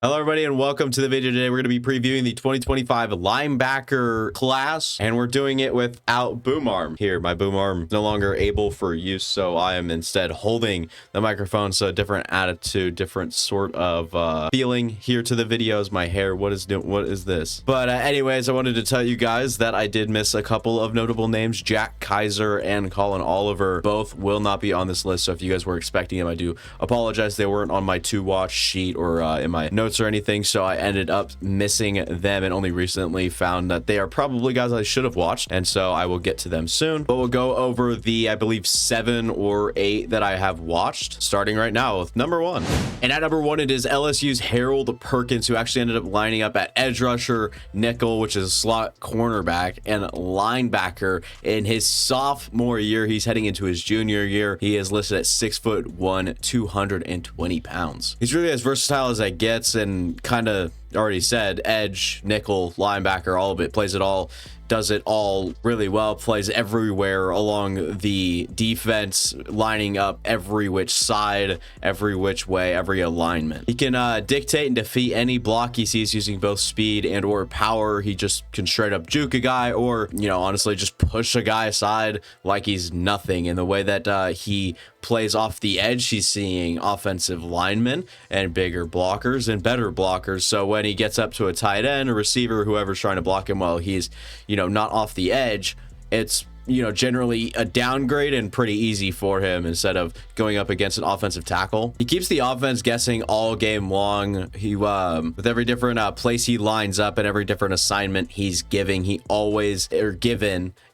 Hello everybody and welcome to the video. Today we're going to be previewing the 2025 linebacker class, and we're doing it without boom arm here. My boom arm is no longer able for use, so I am instead holding the microphone. So different attitude, different sort of feeling here to the videos. My hair, what is this? But anyways, I wanted to tell you guys that I did miss a couple of notable names. Jack Kaiser and Colin Oliver both will not be on this list, so if you guys were expecting them, I do apologize. They weren't on my to watch sheet or in my notes or anything, so I ended up missing them and only recently found that they are probably guys I should have watched, and so I will get to them soon. But we'll go over the, I believe, 7 or 8 that I have watched, starting right now with number 1. And at number 1, it is LSU's Harold Perkins, who actually ended up lining up at edge rusher, nickel, which is a slot cornerback, and linebacker in his sophomore year. He's heading into his junior year. He is listed at 6'1", 220 pounds. He's really as versatile as that gets, and kind of already said, edge, nickel, linebacker, all of it, plays it all, does it all really well, plays everywhere along the defense, lining up every which side, every which way, every alignment. He can dictate and defeat any block he sees using both speed and or power. He just can straight up juke a guy, or, you know, honestly just push a guy aside like he's nothing. In the way that he plays off the edge, he's seeing offensive linemen and bigger blockers and better blockers. So when he gets up to a tight end, a receiver, whoever's trying to block him while he's, you know, not off the edge, it's, you know, generally a downgrade and pretty easy for him instead of going up against an offensive tackle. He keeps the offense guessing all game long. He with every different place he lines up and every different assignment he's giving, he always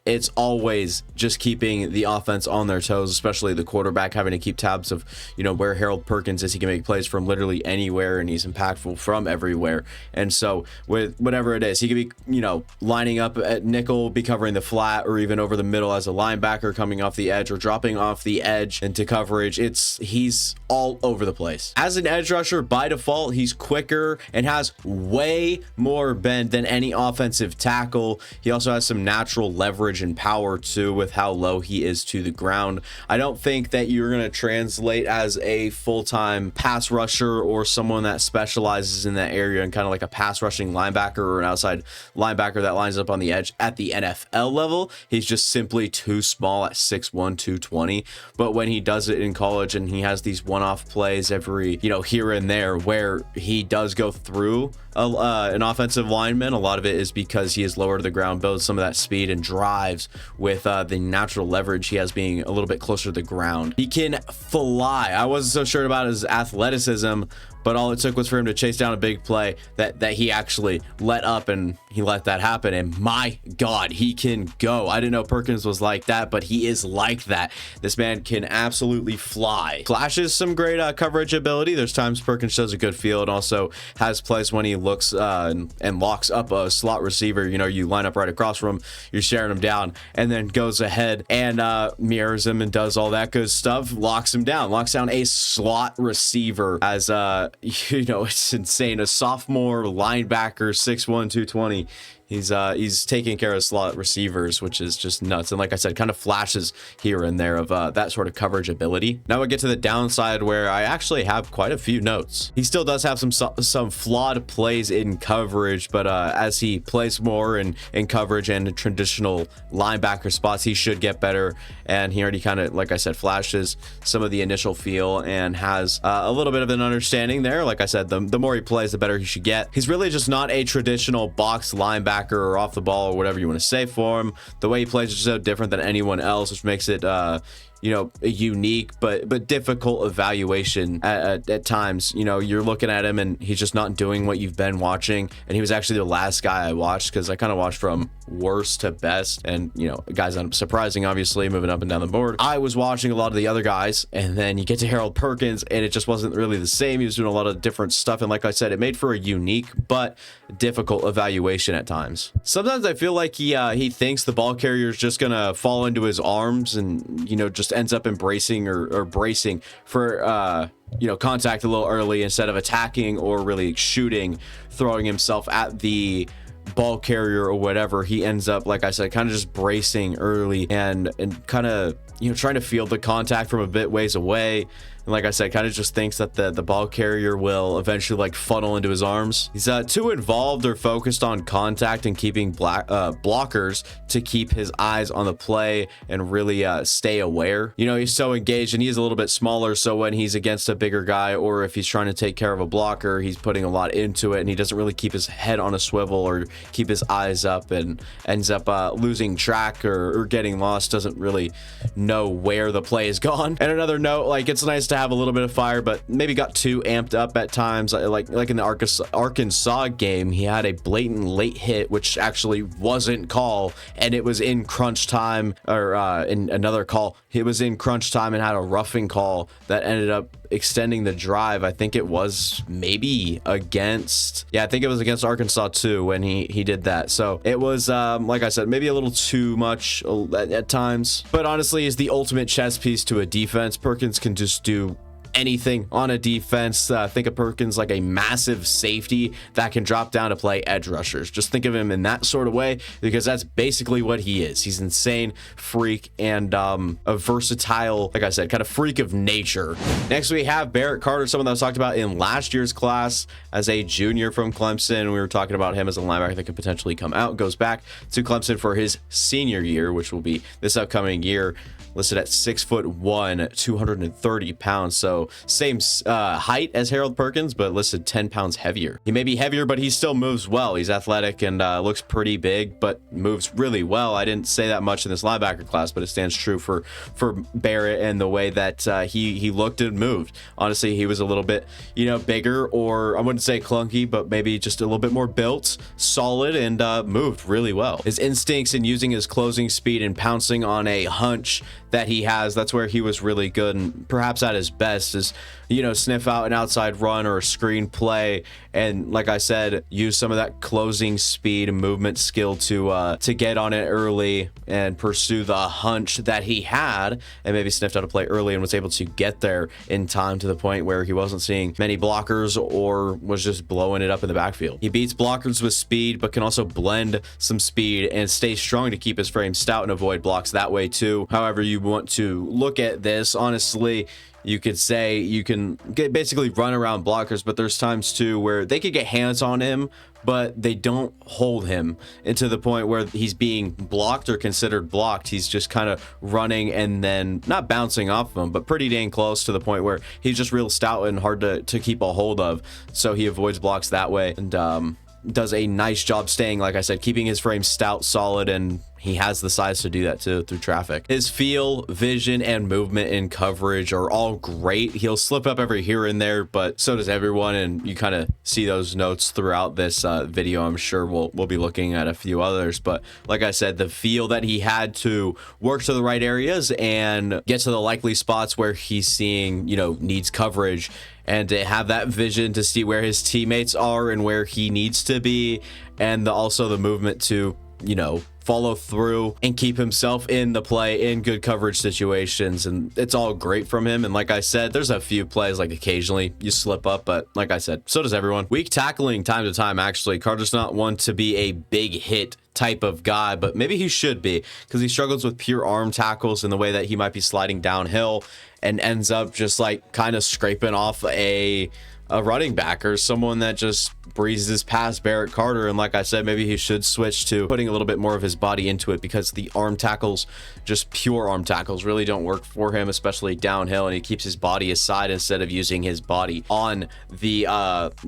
it's always just keeping the offense on their toes, especially the quarterback having to keep tabs of, you know, where Harold Perkins is. He can make plays from literally anywhere, and he's impactful from everywhere. And so with whatever it is, he could be, you know, lining up at nickel, be covering the flat, or even over the middle as a linebacker coming off the edge or dropping off the edge into coverage. He's all over the place. As an edge rusher, by default, he's quicker and has way more bend than any offensive tackle. He also has some natural leverage and power too with how low he is to the ground. I don't think that you're going to translate as a full-time pass rusher or someone that specializes in that area and kind of like a pass rushing linebacker or an outside linebacker that lines up on the edge at the NFL level. He's just simply too small at 6'1", 220. But when he does it in college and he has these one-off plays every, you know, here and there where he does go through an offensive lineman, a lot of it is because he is lower to the ground, builds some of that speed and drives with the natural leverage he has being a little bit closer to the ground. He can fly. I wasn't so sure about his athleticism, but all it took was for him to chase down a big play that he actually let up, and he let that happen. And my God, he can go. I didn't know Perkins was like that, but he is like that. This man can absolutely fly. Flashes some great coverage ability. There's times Perkins shows a good feel, and also has plays when he looks and locks up a slot receiver. You know, you line up right across from him, you're staring him down, and then goes ahead and mirrors him and does all that good stuff, locks him down, locks down a slot receiver as you know, it's insane. A sophomore linebacker, 6'1", 220. He's taking care of slot receivers, which is just nuts. And like I said, kind of flashes here and there of that sort of coverage ability. Now we get to the downside, where I actually have quite a few notes. He still does have some flawed plays in coverage, but as he plays more in coverage and traditional linebacker spots, he should get better. And he already kind of, like I said, flashes some of the initial feel and has a little bit of an understanding there. Like I said, the more he plays, the better he should get. He's really just not a traditional box linebacker or off the ball or whatever you want to say for him. The way he plays is so different than anyone else, which makes it you know, a unique but difficult evaluation at times. You know, you're looking at him and he's just not doing what you've been watching. And he was actually the last guy I watched, because I kind of watched from worst to best, and, you know, guys that I'm surprising, obviously, moving up and down the board. I was watching a lot of the other guys, and then you get to Harold Perkins and it just wasn't really the same. He was doing a lot of different stuff, and like I said, it made for a unique but difficult evaluation at times. Sometimes I feel like he thinks the ball carrier is just gonna fall into his arms, and, you know, just ends up embracing or bracing for you know, contact a little early instead of attacking or really shooting, throwing himself at the ball carrier or whatever. He ends up, like I said, kind of just bracing early and kind of, you know, trying to feel the contact from a bit ways away. And like I said, kind of just thinks that the ball carrier will eventually like funnel into his arms. He's too involved or focused on contact and keeping blockers to keep his eyes on the play and really stay aware. You know, he's so engaged, and he's a little bit smaller, so when he's against a bigger guy or if he's trying to take care of a blocker, he's putting a lot into it, and he doesn't really keep his head on a swivel or keep his eyes up, and ends up losing track or getting lost, doesn't really know where the play is gone. And another note, like, it's nice to have a little bit of fire, but maybe got too amped up at times. Like in the Arkansas game, he had a blatant late hit, which actually wasn't call, and it was in crunch time, or in another call, it was in crunch time and had a roughing call that ended up extending the drive. I think it was maybe against, yeah, I think it was against Arkansas too when he did that. So it was like I said, maybe a little too much at times, but honestly is the ultimate chess piece to a defense. Perkins can just do anything on a defense. Think of Perkins like a massive safety that can drop down to play edge rushers. Just think of him in that sort of way, because that's basically what he is. He's insane, freak, and a versatile, like I said, kind of freak of nature. Next, we have Barrett Carter, someone that was talked about in last year's class as a junior from Clemson. We were talking about him as a linebacker that could potentially come out. Goes back to Clemson for his senior year, which will be this upcoming year. Listed at 6'1", 230 pounds. So same height as Harold Perkins, but listed 10 pounds heavier. He may be heavier, but he still moves well. He's athletic and looks pretty big, but moves really well. I didn't say that much in this linebacker class, but it stands true for Barrett and the way that he looked and moved. Honestly, he was a little bit, you know, bigger, or I wouldn't say clunky, but maybe just a little bit more built, solid, and moved really well. His instincts in using his closing speed and pouncing on a hunch that he has, that's where he was really good, and perhaps at his best is, you know, sniff out an outside run or a screen play, and like I said, use some of that closing speed and movement skill to get on it early and pursue the hunch that he had, and maybe sniffed out a play early and was able to get there in time to the point where he wasn't seeing many blockers or was just blowing it up in the backfield. He beats blockers with speed, but can also blend some speed and stay strong to keep his frame stout and avoid blocks that way too. However you want to look at this, honestly, you could say you can basically run around blockers, but there's times too where they could get hands on him, but they don't hold him, and to the point where he's being blocked or considered blocked. He's just kind of running and then not bouncing off of him, but pretty dang close, to the point where he's just real stout and hard to keep a hold of. So he avoids blocks that way, and does a nice job staying, like I said, keeping his frame stout, solid, and he has the size to do that too through traffic. His feel, vision, and movement in coverage are all great. He'll slip up every here and there, but so does everyone, and you kind of see those notes throughout this video. I'm sure we'll be looking at a few others, but like I said, the feel that he had to work to the right areas and get to the likely spots where he's seeing, you know, needs coverage, and to have that vision to see where his teammates are and where he needs to be, and also the movement to, you know, follow through and keep himself in the play in good coverage situations. And it's all great from him. And like I said, there's a few plays like occasionally you slip up, but like I said, so does everyone. Weak tackling time to time. Actually, Carter's not one to be a big hit type of guy, but maybe he should be, because he struggles with pure arm tackles in the way that he might be sliding downhill and ends up just like kind of scraping off a running back or someone that just breezes past Barrett Carter. And like I said, maybe he should switch to putting a little bit more of his body into it, because the arm tackles, just pure arm tackles, really don't work for him, especially downhill, and he keeps his body aside instead of using his body on the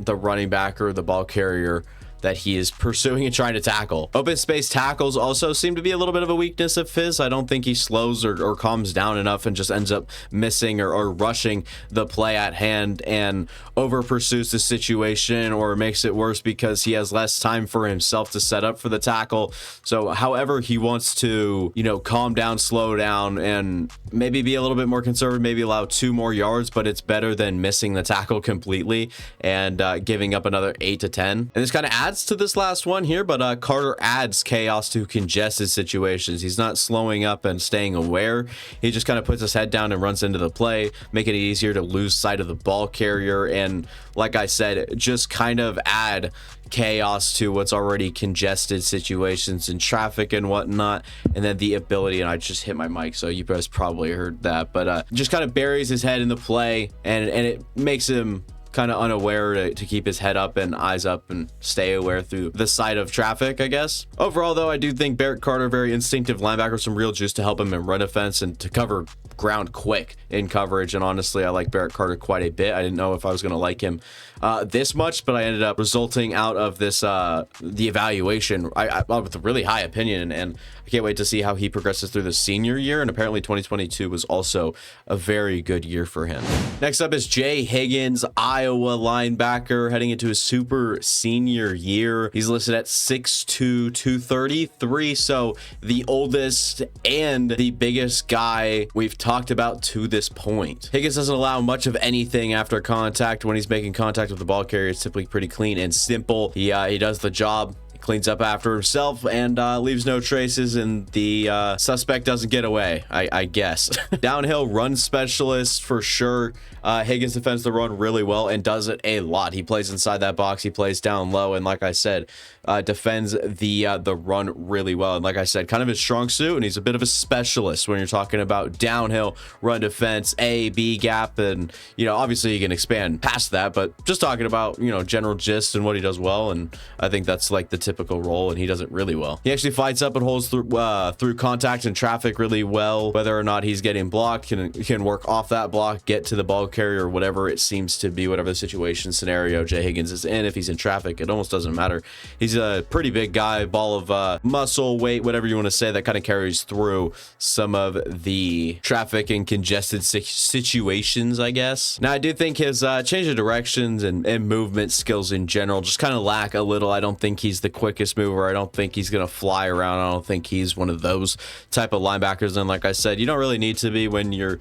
running back or the ball carrier that he is pursuing and trying to tackle. Open space tackles also seem to be a little bit of a weakness of his. I don't think he slows or calms down enough and just ends up missing or rushing the play at hand and over pursues the situation, or makes it worse because he has less time for himself to set up for the tackle. So however he wants to, you know, calm down, slow down, and maybe be a little bit more conservative, maybe allow 2 more yards, but it's better than missing the tackle completely and giving up another 8 to 10. And this kind of adds adds to this last one here, but Carter adds chaos to congested situations. He's not slowing up and staying aware. He just kind of puts his head down and runs into the play, making it easier to lose sight of the ball carrier. And like I said, just kind of add chaos to what's already congested situations and traffic and whatnot. And then the ability, and I just hit my mic, so you guys probably heard that, but just kind of buries his head in the play, and it makes him kind of unaware to keep his head up and eyes up and stay aware through the side of traffic, I guess. Overall, though, I do think Barrett Carter, very instinctive linebacker, some real juice to help him in run defense and to cover ground quick in coverage. And honestly, I like Barrett Carter quite a bit. I didn't know if I was going to like him this much, but I ended up resulting out of this the evaluation I with a really high opinion, and I can't wait to see how he progresses through the senior year. And apparently 2022 was also a very good year for him. Next up is Jay Higgins, Iowa linebacker, heading into his super senior year. He's listed at 6'2", 233, so the oldest and the biggest guy we've talked about to this point. Higgins doesn't allow much of anything after contact. When he's making contact with the ball carrier, it's typically pretty clean and simple. He does the job, cleans up after himself, and leaves no traces, and the suspect doesn't get away, I guess. Downhill run specialist for sure. Higgins defends the run really well and does it a lot. He plays inside that box, he plays down low, and like I said, defends the run really well. And like I said, kind of his strong suit, and he's a bit of a specialist when you're talking about downhill run defense, A, B gap, and obviously you can expand past that, but just talking about general gist and what he does well, and I think that's like the typical role, and he does it really well. He actually fights up and holds through contact and traffic really well. Whether or not he's getting blocked, can work off that block, get to the ball carrier, whatever it seems to be, whatever the situation scenario Jay Higgins is in. If he's in traffic, it almost doesn't matter. He's a pretty big guy, ball of muscle, weight, whatever you want to say, that kind of carries through some of the traffic and congested situations, I guess. Now, I do think his change of directions and movement skills in general just kind of lack a little. I don't think he's the quickest mover. I don't think he's gonna fly around. I don't think he's one of those type of linebackers. And like I said, you don't really need to be when your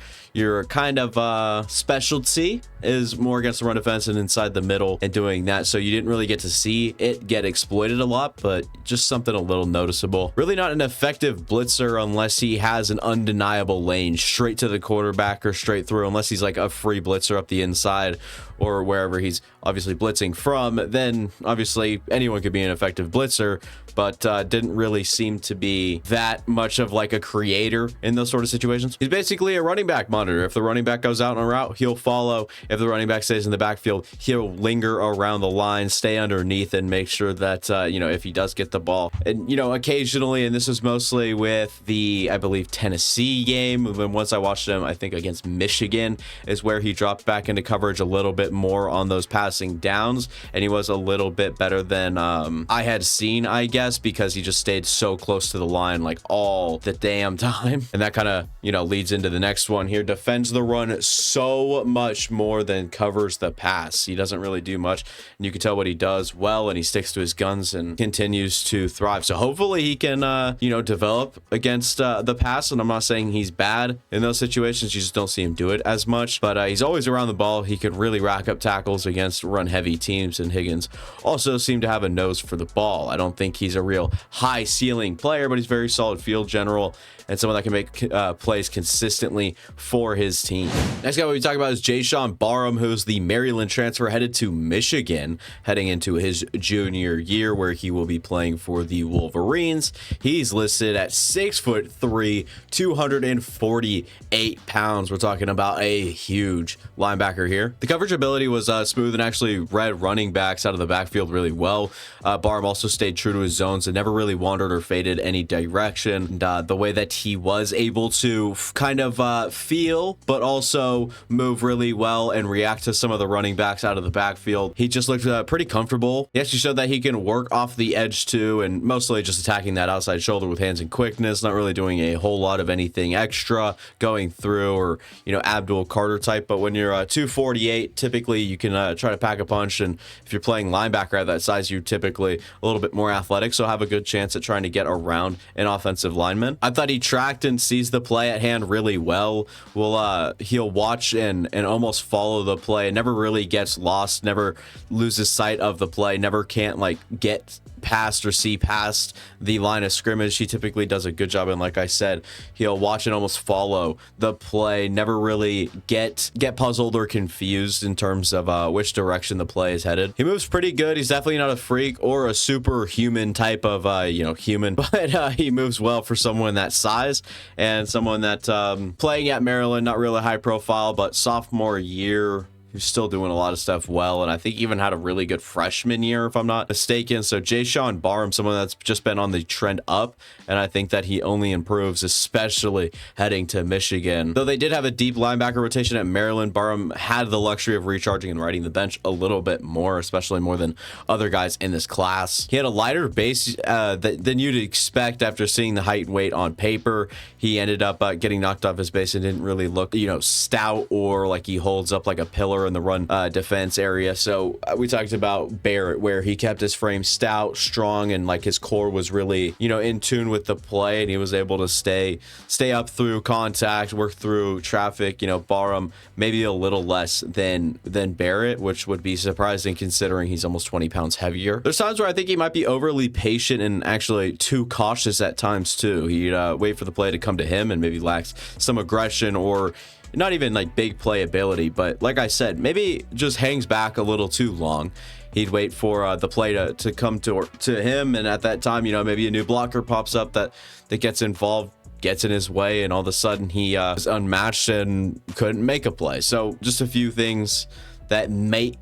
kind of specialty is more against the run defense and inside the middle and doing that. So you didn't really get to see it get exploited a lot, but just something a little noticeable. Really not an effective blitzer unless he has an undeniable lane straight to the quarterback or straight through, unless he's like a free blitzer up the inside or wherever he's obviously blitzing from. Then obviously anyone could be an effective blitzer, but didn't really seem to be that much of like a creator in those sort of situations. He's basically a running back monitor. If the running back goes out on a route, he'll follow. If the running back stays in the backfield, he'll linger around the line, stay underneath, and make sure that if he does get the ball, and occasionally, and this is mostly with the, I believe, Tennessee game, when once I watched him, I think against Michigan, is where he dropped back into coverage a little bit more on those passing downs, and he was a little bit better than I had seen, I guess, because he just stayed so close to the line like all the damn time. And that kind of leads into the next one here. Defends the run so much more than covers the pass. He doesn't really do much, and you can tell what he does well, and he sticks to his guns and continues to thrive. So hopefully he can develop against the pass. And I'm not saying he's bad in those situations, you just don't see him do it as much, but he's always around the ball. He could really rack up tackles against run heavy teams, and Higgins also seemed to have a nose for the ball. I don't think he's a real high ceiling player, but he's very solid field general and someone that can make plays consistently for his team. Next guy we talk about is Jaishawn Barham, who's the Maryland transfer headed to Michigan, heading into his junior year, where he will be playing for the Wolverines. He's listed at 6'3", 248 pounds. We're talking about a huge linebacker here. The coverage ability was smooth and actually read running backs out of the backfield really well. Barham also stayed true to his zones and never really wandered or faded any direction. And, the way that he was able to kind of feel, but also move really well and react to some of the running backs out of the backfield, he just looked pretty comfortable. He actually showed that he can work off the edge too, and mostly just attacking that outside shoulder with hands and quickness, not really doing a whole lot of anything extra going through or Abdul Carter type. But when you're 248, typically you can try to pack a punch, and if you're playing linebacker at that size, you're typically a little bit more athletic, so have a good chance at trying to get around an offensive lineman. I thought he tracked and sees the play at hand really well. He'll watch and almost follow the play, never really gets lost, never loses sight of the play, never can't like get past or see past the line of scrimmage. He typically does a good job, and like I said, he'll watch and almost follow the play, never really get puzzled or confused in terms of which direction the play is headed. He moves pretty good. He's definitely not a freak or a superhuman type of human, but he moves well for someone that size and someone that playing at Maryland, not really high profile, but sophomore year, who's still doing a lot of stuff well, and I think even had a really good freshman year, if I'm not mistaken. So Jaishawn Barham, someone that's just been on the trend up, and I think that he only improves, especially heading to Michigan. Though they did have a deep linebacker rotation at Maryland, Barham had the luxury of recharging and riding the bench a little bit more, especially more than other guys in this class. He had a lighter base than you'd expect after seeing the height and weight on paper. He ended up getting knocked off his base and didn't really look, stout or like he holds up like a pillar in the run defense area. So we talked about Barrett, where he kept his frame stout, strong, and like his core was really, in tune with the play, and he was able to stay up through contact, work through traffic. Barham maybe a little less than Barrett, which would be surprising considering he's almost 20 pounds heavier. There's times where I think he might be overly patient and actually too cautious at times too. He'd wait for the play to come to him and maybe lacks some aggression or not even like big play ability, but like I said, maybe just hangs back a little too long. He'd wait for the play to come to him, and at that time, maybe a new blocker pops up that gets involved, gets in his way, and all of a sudden he is unmatched and couldn't make a play. So just a few things that might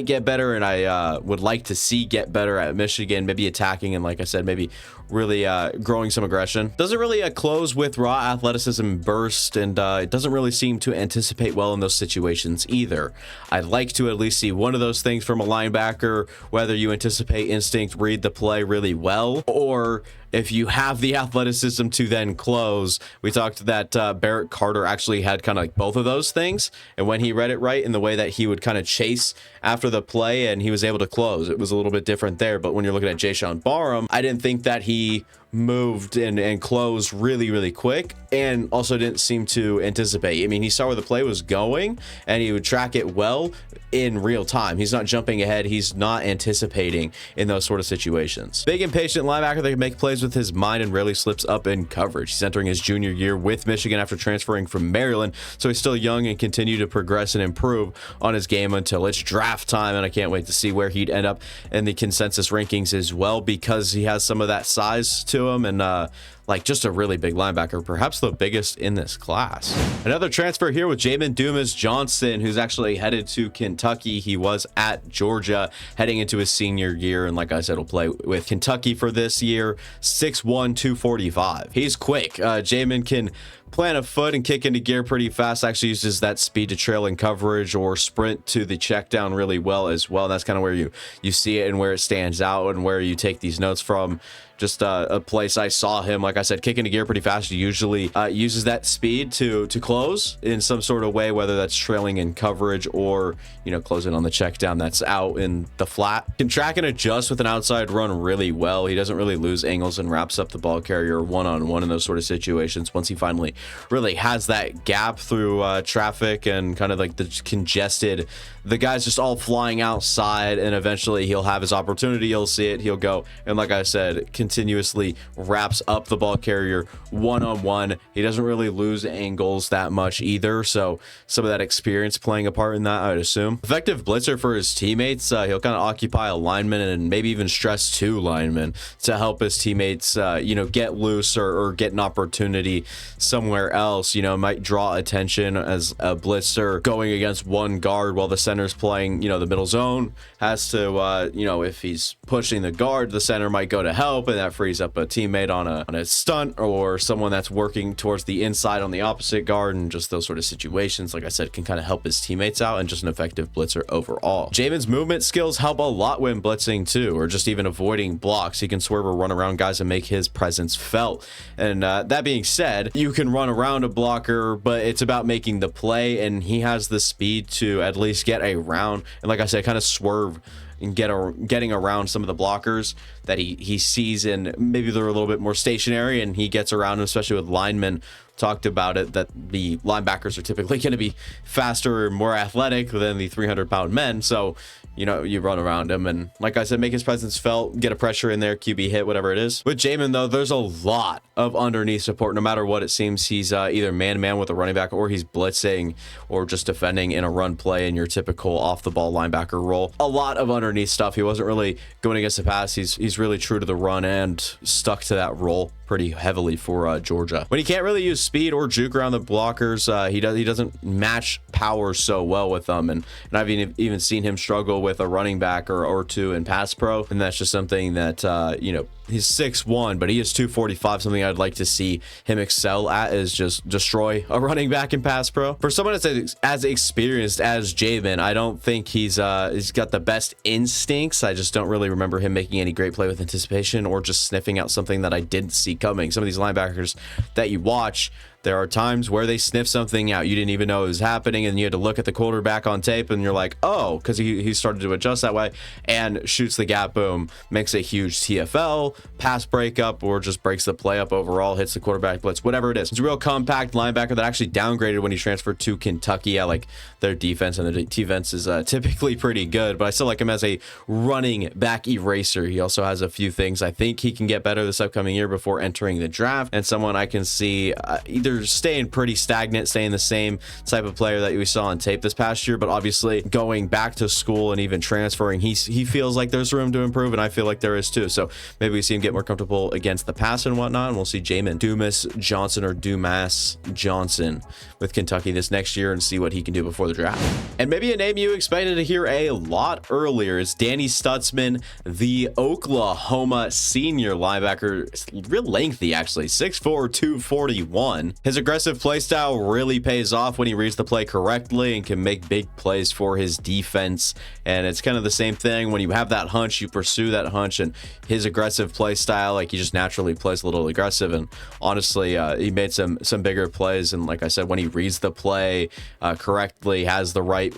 get better, and I would like to see get better at Michigan, maybe attacking, and like I said, maybe really growing some aggression. Doesn't really close with raw athleticism and burst, and it doesn't really seem to anticipate well in those situations either. I'd like to at least see one of those things from a linebacker, whether you anticipate instinct, read the play really well, or if you have the athleticism to then close. We talked that Barrett Carter actually had kind of like both of those things, and when he read it right in the way that he would kind of chase after the play and he was able to close, it was a little bit different there. But when you're looking at Jaishawn Barham, I didn't think that he moved and closed really quick, and also didn't seem to anticipate. I mean, he saw where the play was going and he would track it well in real time. He's not jumping ahead, he's not anticipating in those sort of situations. Big and patient linebacker that can make plays with his mind and rarely slips up in coverage. He's entering his junior year with Michigan after transferring from Maryland, so he's still young and continue to progress and improve on his game until it's draft time, and I can't wait to see where he'd end up in the consensus rankings as well, because he has some of that size to him, and like just a really big linebacker, perhaps the biggest in this class. Another transfer here with Jamon Dumas-Johnson, who's actually headed to Kentucky. He was at Georgia heading into his senior year, and like I said, will play with Kentucky for this year. 6'1", 245. He's quick. Jamon can plant a foot and kick into gear pretty fast. Actually uses that speed to trail in coverage or sprint to the check down really well as well. That's kind of where you see it and where it stands out and where you take these notes from. Just a place I saw him, like I said, kick into gear pretty fast. He usually uses that speed to close in some sort of way, whether that's trailing in coverage or, closing on the check down that's out in the flat. Can track and adjust with an outside run really well. He doesn't really lose angles and wraps up the ball carrier one-on-one in those sort of situations. Once he finally really has that gap through traffic and kind of like the congested, the guys just all flying outside, and eventually he'll have his opportunity. He'll see it, he'll go, and like I said, continuously wraps up the ball carrier one-on-one. He doesn't really lose angles that much either, so some of that experience playing a part in that, I would assume. Effective blitzer for his teammates. He'll kind of occupy a lineman and maybe even stress two linemen to help his teammates get loose or get an opportunity somewhere else. Might draw attention as a blitzer going against one guard while the center's playing the middle zone. Has to if he's pushing the guard, the center might go to help, and that frees up a teammate on a stunt or someone that's working towards the inside on the opposite guard, and just those sort of situations, like I said, can kind of help his teammates out, and just an effective blitzer overall. Jamon's movement skills help a lot when blitzing too, or just even avoiding blocks. He can swerve or run around guys and make his presence felt. And that being said, you can run around a blocker, but it's about making the play, and he has the speed to at least get around and, like I said, kind of swerve and getting around some of the blockers that he sees, and maybe they're a little bit more stationary, and he gets around them, especially with linemen. Talked about it, that the linebackers are typically going to be faster, more athletic than the 300-pound men. So, you know, you run around him, and like I said, make his presence felt, get a pressure in there, QB hit, whatever it is. With Jamon, though, there's a lot of underneath support. No matter what, it seems he's either man-to-man with a running back, or he's blitzing, or just defending in a run play in your typical off-the-ball linebacker role. A lot of underneath stuff. He wasn't really going against the pass. He's really true to the run and stuck to that role pretty heavily for Georgia. When he can't really use speed or juke around the blockers, he doesn't match power so well with them, and I've even seen him struggle with a running back or two in pass pro, and that's just something that you know, he's 6'1", but he is 245. Something I'd like to see him excel at is just destroy a running back in pass pro. For someone that's as experienced as Jamon, I don't think he's got the best instincts. I just don't really remember him making any great play with anticipation, or just sniffing out something that I didn't see coming. Some of these linebackers that you watch, there are times where they sniff something out you didn't even know it was happening, and you had to look at the quarterback on tape, and you're like, oh, because he started to adjust that way, and shoots the gap, boom, makes a huge TFL, pass breakup, or just breaks the play up overall, hits the quarterback blitz, whatever it is. It's a real compact linebacker that actually downgraded when he transferred to Kentucky. I like their defense, and their defense is typically pretty good, but I still like him as a running back eraser. He also has a few things I think he can get better this upcoming year before entering the draft, and someone I can see either staying pretty stagnant, staying the same type of player that we saw on tape this past year, but obviously going back to school and even transferring, he feels like there's room to improve, and I feel like there is too. So maybe we see him get more comfortable against the pass and whatnot, and we'll see Jamon Dumas-Johnson or Dumas-Johnson with Kentucky this next year and see what he can do before the draft. And maybe a name you expected to hear a lot earlier is Danny Stutsman, the Oklahoma senior linebacker. It's real lengthy, actually, 6'4", 241. His aggressive play style really pays off when he reads the play correctly and can make big plays for his defense. And it's kind of the same thing when you have that hunch, you pursue that hunch, and his aggressive play style, like, he just naturally plays a little aggressive. And honestly, he made some bigger plays. And like I said, when he reads the play correctly, has the right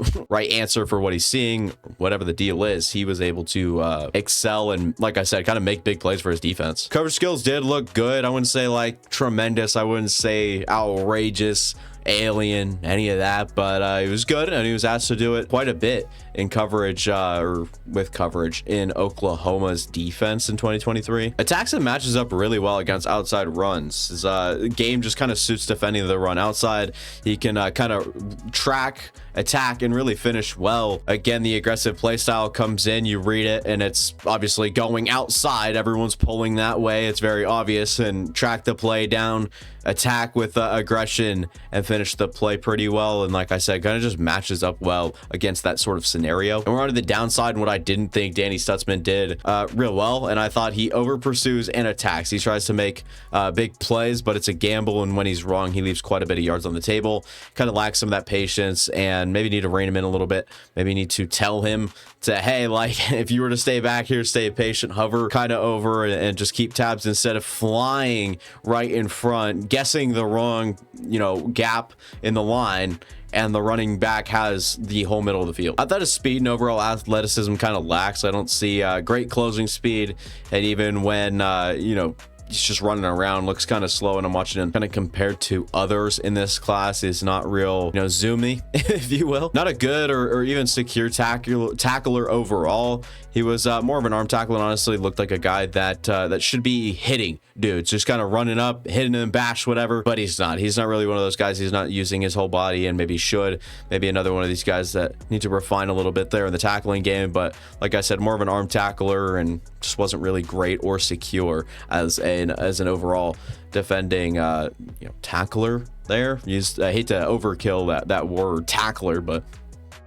answer for what he's seeing, whatever the deal is, he was able to excel and, like I said, kind of make big plays for his defense. Coverage skills did look good. I wouldn't say like tremendous. I wouldn't say outrageous, alien, any of that, but he was good, and he was asked to do it quite a bit in coverage or with coverage in Oklahoma's defense in 2023. Attacks and matches up really well against outside runs. His game just kind of suits defending the run outside. He can kind of track, attack, and really finish well. Again, the aggressive play style comes in, you read it, and it's obviously going outside. Everyone's pulling that way. It's very obvious, and track the play down, attack with aggression, and finish the play pretty well. And like I said, kind of just matches up well against that sort of scenario. And we're on to the downside, and what I didn't think Danny Stutsman did real well, and I thought he over pursues and attacks. He tries to make big plays, but it's a gamble, and when he's wrong, he leaves quite a bit of yards on the table. Kind of lacks some of that patience, and maybe need to rein him in a little bit. Maybe need to tell him to, hey, like, if you were to stay back here, stay patient, hover kind of over, and just keep tabs instead of flying right in front, guessing the wrong, you know, gap in the line, and the running back has the whole middle of the field. I thought his speed and overall athleticism kind of lacks. I don't see great closing speed, and even when you know, he's just running around, looks kind of slow, and I'm watching him kind of compared to others in this class is not real, you know, zoomy, if you will. Not a good or even secure tackler overall. He was more of an arm tackler, and honestly looked like a guy that should be hitting dudes, just kind of running up, hitting them, bash, whatever, but he's not. He's not really one of those guys. He's not using his whole body, and maybe should. Maybe another one of these guys that need to refine a little bit there in the tackling game, but like I said, more of an arm tackler, and just wasn't really great or secure as an overall defending you know, tackler there. I hate to overkill that word tackler, but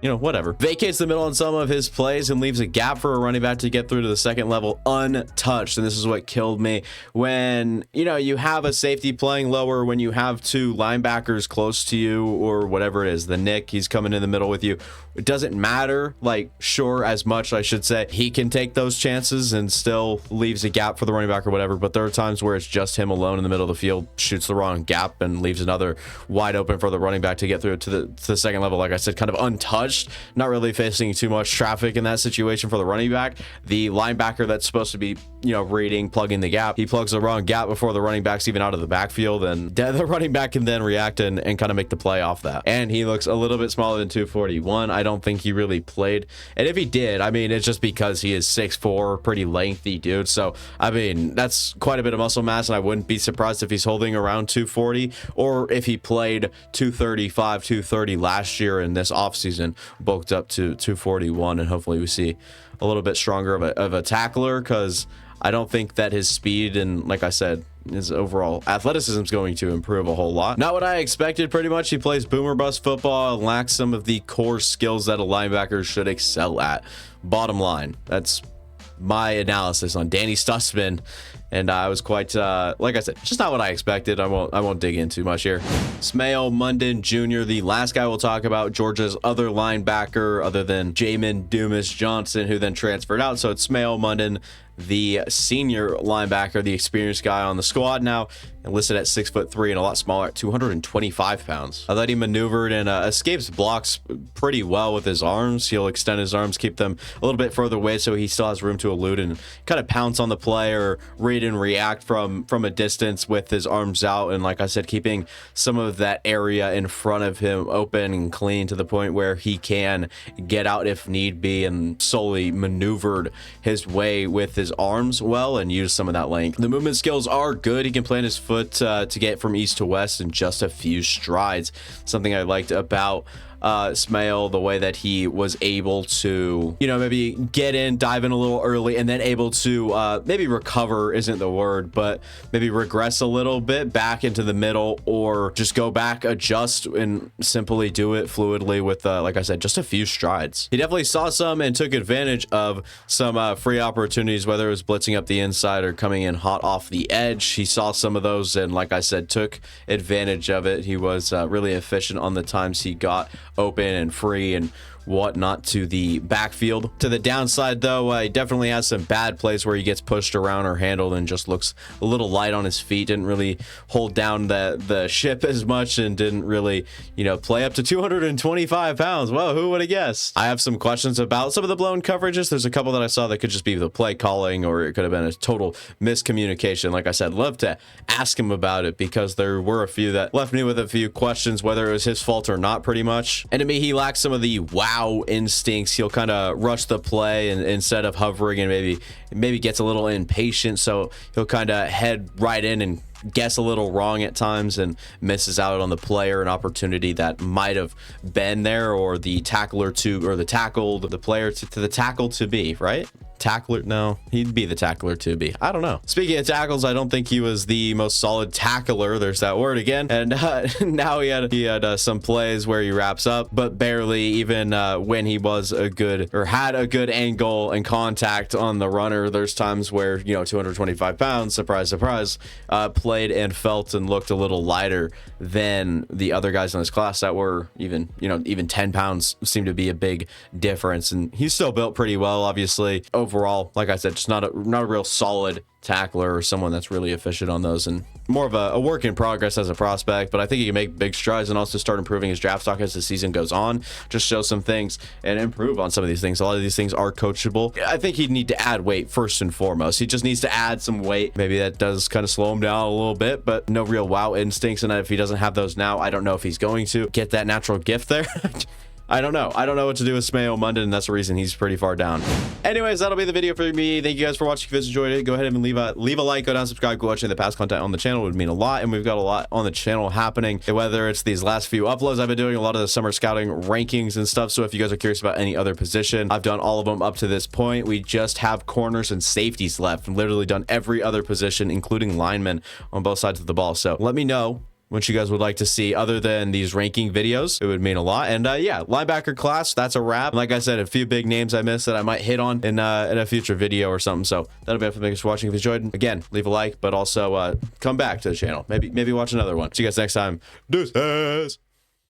you know, whatever. Vacates the middle on some of his plays and leaves a gap for a running back to get through to the second level untouched. And this is what killed me. When, you know, you have a safety playing lower, when you have two linebackers close to you, or whatever it is, the Nick, he's coming in the middle with you. It doesn't matter, like, sure, as much, I should say. He can take those chances and still leaves a gap for the running back or whatever, but there are times where it's just him alone in the middle of the field, shoots the wrong gap, and leaves another wide open for the running back to get through to the second level, like I said, kind of untouched. untouched, not really facing too much traffic in that situation for the running back. The linebacker that's supposed to be, reading, plugging the gap, he plugs the wrong gap before the running back's even out of the backfield, and the running back can then react and kind of make the play off that. And he looks a little bit smaller than 241. I don't think he really played, and if he did, I mean, it's just because he is 6'4", pretty lengthy dude. So I mean, that's quite a bit of muscle mass, and I wouldn't be surprised if he's holding around 240, or if he played 235, 230 last year in this offseason, bulked up to 241, and hopefully we see a little bit stronger of a tackler, because I don't think that his speed and, like I said, his overall athleticism is going to improve a whole lot. Not what I expected, pretty much. He plays boomer bust football and lacks some of the core skills that a linebacker should excel at. Bottom line, that's my analysis on Danny Stutsman, and I was quite like I said, just not what I expected. I won't dig in too much here. Smael Mondon Jr, the last guy we'll talk about, Georgia's other linebacker other than Jamon Dumas-Johnson, who then transferred out. So it's Smael Mondon, the senior linebacker, the experienced guy on the squad now, and listed at 6'3" and a lot smaller at 225 pounds. I thought he maneuvered and escapes blocks pretty well with his arms. He'll extend his arms, keep them a little bit further away, so he still has room to elude and kind of pounce on the play or read and react from a distance with his arms out. And like I said, keeping some of that area in front of him open and clean to the point where he can get out if need be, and solely maneuvered his way with his arms well and use some of that length. The movement skills are good. He can plant his foot to get from east to west in just a few strides. Something I liked about Smael, the way that he was able to, maybe get in, dive in a little early, and then able to maybe recover isn't the word, but maybe regress a little bit back into the middle, or just go back, adjust, and simply do it fluidly with, like I said, just a few strides. He definitely saw some and took advantage of some free opportunities, whether it was blitzing up the inside or coming in hot off the edge. He saw some of those and, like I said, took advantage of it. He was really efficient on the times he got open and free and whatnot to the backfield. To the downside, though, he definitely has some bad plays where he gets pushed around or handled and just looks a little light on his feet. Didn't really hold down the ship as much, and didn't really, play up to 225 pounds. Whoa, who would have guessed? I have some questions about some of the blown coverages. There's a couple that I saw that could just be the play calling, or it could have been a total miscommunication. Like I said, love to ask him about it, because there were a few that left me with a few questions, whether it was his fault or not, pretty much. And to me, he lacks some of the wow instincts. He'll kind of rush the play, and instead of hovering, and maybe gets a little impatient, so he'll kind of head right in and guess a little wrong at times and misses out on the player, an opportunity that might have been there, or the tackler to, or the tackled, the player to the tackle to be, right? Tackler, no, he'd be the tackler to be. I don't know. Speaking of tackles, I don't think he was the most solid tackler. There's that word again. And now he had some plays where he wraps up, but barely, even when he was had a good angle and contact on the runner. There's times where 225 pounds, surprise, surprise, played and felt and looked a little lighter than the other guys in this class that were even 10 pounds seemed to be a big difference. And he's still built pretty well, obviously. Overall, like I said, just not a real solid tackler, or someone that's really efficient on those, and more of a work in progress as a prospect. But I think he can make big strides and also start improving his draft stock as the season goes on. Just show some things and improve on some of these things. A lot of these things are coachable. I think he'd need to add weight first and foremost. He just needs to add some weight. Maybe that does kind of slow him down a little bit, but no real wow instincts. And if he doesn't have those now, I don't know if he's going to get that natural gift there. I don't know what to do with Smael Mondon, and that's the reason he's pretty far down. Anyways, that'll be the video for me. Thank you guys for watching. If you guys enjoyed it, go ahead and leave a like, go down, subscribe, go watching the past content on the channel. It would mean a lot, and we've got a lot on the channel happening, whether it's these last few uploads I've been doing, a lot of the summer scouting rankings and stuff. So if you guys are curious about any other position, I've done all of them up to this point. We just have corners and safeties left, and literally done every other position, including linemen, on both sides of the ball. So let me know what you guys would like to see other than these ranking videos. It would mean a lot. And yeah, linebacker class, that's a wrap. Like I said, a few big names I missed that I might hit on in a future video or something. So that'll be it for thanks for watching. If you enjoyed, again, leave a like, but also come back to the channel. Maybe watch another one. See you guys next time. Deuces.